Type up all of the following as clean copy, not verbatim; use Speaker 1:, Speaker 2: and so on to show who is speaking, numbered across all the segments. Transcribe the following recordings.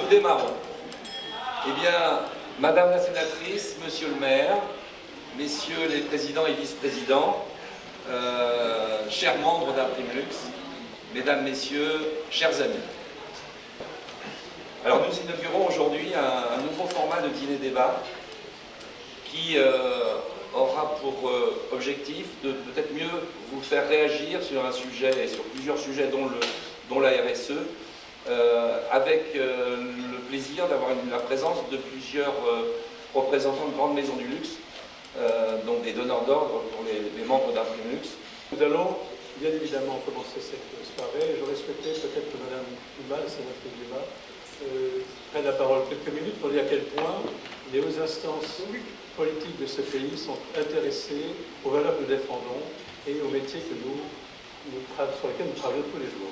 Speaker 1: Nous démarrons. Eh bien, Madame la sénatrice, Monsieur le maire, Messieurs les présidents et vice-présidents, chers membres d'Imprimlux, Mesdames, Messieurs, chers amis. Alors nous inaugurons aujourd'hui un nouveau format de dîner-débat qui aura pour objectif de peut-être mieux vous faire réagir sur un sujet et sur plusieurs sujets dont la RSE, avec le plaisir d'avoir la présence de plusieurs représentants de grandes maisons du luxe, donc des donneurs d'ordre pour les membres d'Imprimlux.
Speaker 2: Nous allons bien évidemment commencer cette soirée. J'aurais souhaité peut-être que Mme Dumas, la sénatrice Dumas, prenne la parole quelques minutes pour dire à quel point les hautes instances politiques de ce pays sont intéressées aux valeurs que nous défendons et aux métiers que sur lesquels nous travaillons tous les jours.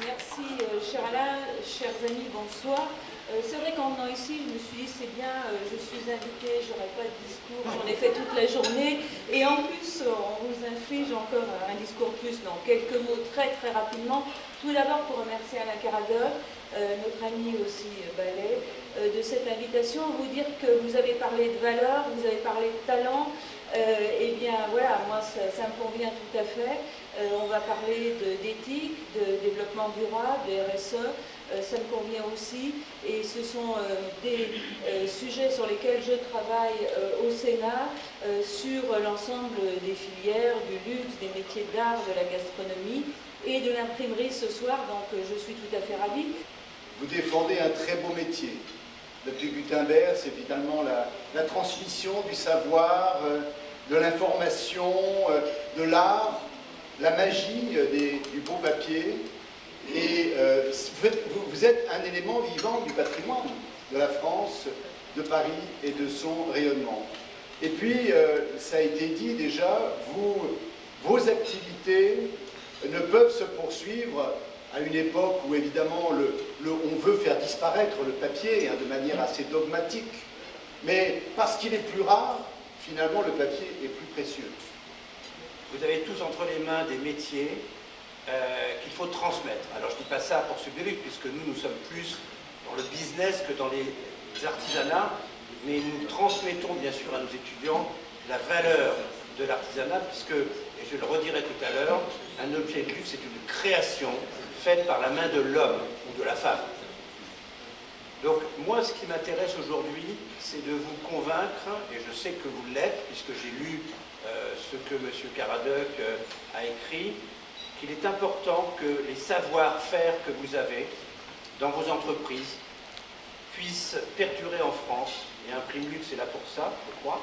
Speaker 3: Merci, cher Alain, chers amis, bonsoir. C'est vrai qu'en venant ici, je me suis dit, c'est bien, je suis invitée, je n'aurai pas de discours, j'en ai fait toute la journée. Et en plus, on vous inflige encore un discours plus. Donc, quelques mots très très rapidement. Tout d'abord, pour remercier Alain Caradoc, notre ami aussi Ballet, de cette invitation, vous dire que vous avez parlé de valeurs, vous avez parlé de talent. Eh bien, voilà, moi, ça me convient tout à fait. On va parler d'éthique, de développement durable, de RSE. Ça me convient aussi, et ce sont des sujets sur lesquels je travaille au Sénat, sur l'ensemble des filières, du luxe, des métiers d'art, de la gastronomie et de l'imprimerie ce soir, donc je suis tout à fait ravie.
Speaker 4: Vous défendez un très beau métier. Depuis Gutenberg, c'est finalement la transmission du savoir, de l'information, de l'art, la magie du beau papier. Et vous êtes un élément vivant du patrimoine de la France, de Paris et de son rayonnement. Et puis, ça a été dit déjà, vos activités ne peuvent se poursuivre à une époque où évidemment on veut faire disparaître le papier de manière assez dogmatique. Mais parce qu'il est plus rare, finalement le papier est plus précieux.
Speaker 5: Vous avez tous entre les mains des métiers qu'il faut transmettre. Alors je ne dis pas ça pour subir, puisque nous sommes plus dans le business que dans les artisanats, mais nous transmettons bien sûr à nos étudiants la valeur de l'artisanat, puisque, et je le redirai tout à l'heure, un objet de luxe est une création faite par la main de l'homme ou de la femme. Donc moi, ce qui m'intéresse aujourd'hui, c'est de vous convaincre, et je sais que vous l'êtes, puisque j'ai lu ce que M. Caradoc a écrit, qu'il est important que les savoir-faire que vous avez dans vos entreprises puissent perdurer en France, et Imprimlux est là pour ça, je crois,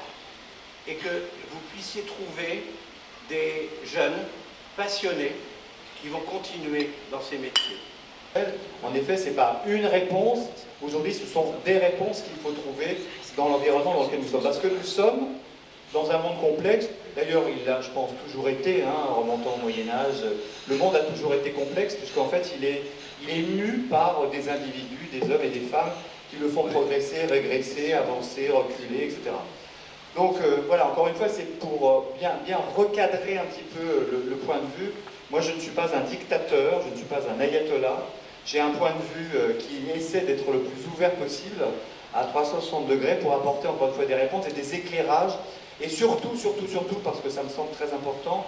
Speaker 5: et que vous puissiez trouver des jeunes passionnés qui vont continuer dans ces métiers.
Speaker 6: En effet, ce n'est pas une réponse. Aujourd'hui, ce sont des réponses qu'il faut trouver dans l'environnement dans lequel nous sommes. Parce que nous sommes dans un monde complexe. D'ailleurs, il a, je pense, toujours été, remontant au Moyen-Âge, le monde a toujours été complexe, puisqu'en fait, il est mu par des individus, des hommes et des femmes qui le font progresser, régresser, avancer, reculer, etc. Donc voilà, encore une fois, c'est pour bien recadrer un petit peu le point de vue. Moi, je ne suis pas un dictateur, je ne suis pas un ayatollah. J'ai un point de vue qui essaie d'être le plus ouvert possible, à 360 degrés, pour apporter encore une fois des réponses et des éclairages. Et surtout, parce que ça me semble très important,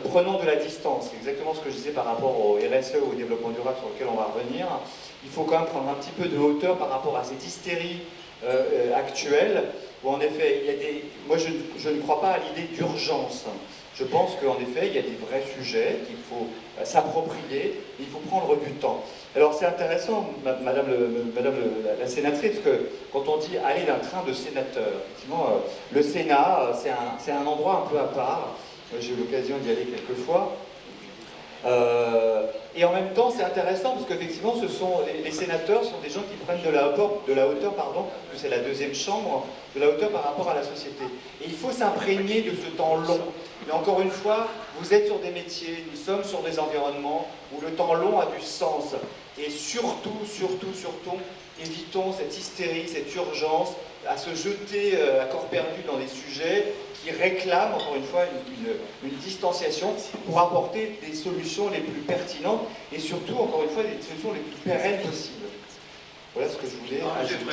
Speaker 6: prenons de la distance. C'est exactement ce que je disais par rapport au RSE, au développement durable sur lequel on va revenir. Il faut quand même prendre un petit peu de hauteur par rapport à cette hystérie actuelle, où en effet, moi je ne crois pas à l'idée d'urgence. Je pense qu'en effet, il y a des vrais sujets qu'il faut s'approprier, il faut prendre du temps. Alors c'est intéressant, madame la sénatrice, que quand on dit aller d'un train de sénateur, effectivement, le Sénat, c'est un endroit un peu à part. J'ai eu l'occasion d'y aller quelques fois. Et en même temps, c'est intéressant parce qu'effectivement, les sénateurs sont des gens qui prennent de la hauteur, parce que c'est la deuxième chambre, de la hauteur par rapport à la société. Et il faut s'imprégner de ce temps long. Mais encore une fois, vous êtes sur des métiers, nous sommes sur des environnements où le temps long a du sens. Et surtout, évitons cette hystérie, cette urgence à se jeter à corps perdu dans des sujets qui réclament, encore une fois, une distanciation pour apporter des solutions les plus pertinentes et surtout, encore une fois, des solutions les plus pérennes possibles. Voilà ce que je voulais ajouter.